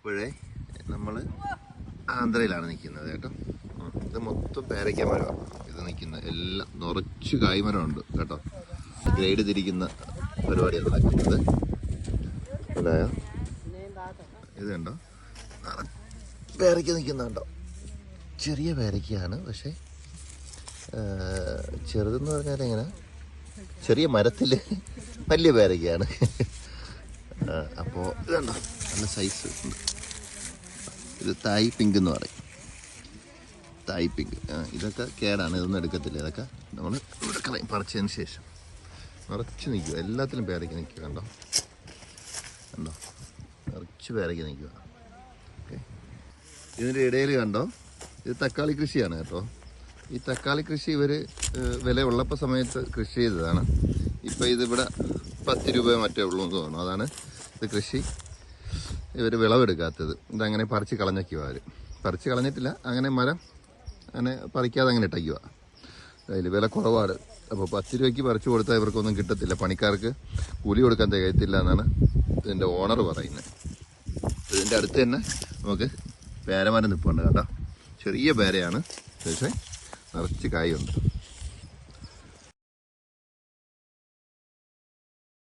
ഇപ്പോഴേ നമ്മൾ ആന്ധ്രയിലാണ് നിൽക്കുന്നത് കേട്ടോ. ഇത് മൊത്തം പേരയ്ക്ക മരമാണ് ഇത് നിൽക്കുന്നത്. എല്ലാം നിറച്ച് കായ്മരമുണ്ട് കേട്ടോ. ഗ്രേഡ് തിരിക്കുന്ന പരിപാടിയാണ് നടക്കുന്നത്. അതായോ ഇത് കണ്ടോ, പേരയ്ക്ക നിൽക്കുന്ന കണ്ടോ. ചെറിയ പേരയ്ക്കയാണ്, പക്ഷേ ചെറുതെന്ന് പറഞ്ഞാൽ എങ്ങനെ, ചെറിയ മരത്തിൽ വലിയ പേരയ്ക്കയാണ്. അപ്പോൾ ഇതുണ്ടോ, നല്ല സൈസ് ഉണ്ട്. ഇത് തായ് പിങ്ക് എന്ന് പറയും, തായ് പിങ്ക്. ഇതൊക്കെ കേടാണ്, ഇതൊന്നും എടുക്കത്തില്ല. ഇതൊക്കെ നമ്മൾ ഇവിടെ കളയും പറിച്ചതിന് ശേഷം. നിറച്ച് നിൽക്കുക, എല്ലാത്തിലും പേരയ്ക്ക് നിൽക്കുക. കണ്ടോ കണ്ടോ, നിറച്ച് പേരയ്ക്ക് നിൽക്കുക. ഓക്കെ, ഇതിൻ്റെ ഇടയിൽ കണ്ടോ, ഇത് തക്കാളി കൃഷിയാണ് കേട്ടോ. ഈ തക്കാളി കൃഷി ഇവർ വില ഉള്ളപ്പോൾ സമയത്ത് കൃഷി ചെയ്തതാണ്. ഇപ്പോൾ ഇതിവിടെ 10 രൂപ മറ്റേ ഉള്ളൂ എന്ന് തോന്നുന്നു. അതാണ് ഇത് കൃഷി ഇവർ വിളവെടുക്കാത്തത്. ഇതങ്ങനെ പറിച്ച് കളഞ്ഞേക്കുക. അവർ പറിച്ച് കളഞ്ഞിട്ടില്ല, അങ്ങനെ മരം അങ്ങനെ പറിക്കാതെ അങ്ങനെ ഇട്ടയ്ക്കുക. അതിൽ വില കുറവാണ്. അപ്പോൾ 10 രൂപയ്ക്ക് പറിച്ചു കൊടുത്താൽ ഇവർക്കൊന്നും കിട്ടത്തില്ല. പണിക്കാർക്ക് കൂലി കൊടുക്കാൻ തികയത്തില്ല എന്നാണ് ഇതിൻ്റെ ഓണർ പറയുന്നത്. ഇതിൻ്റെ അടുത്ത് തന്നെ നമുക്ക് പേരമരം നിൽപ്പുണ്ട് കേട്ടോ. ചെറിയ പേരയാണ്, പക്ഷേ നിറച്ച് കായുണ്ട്.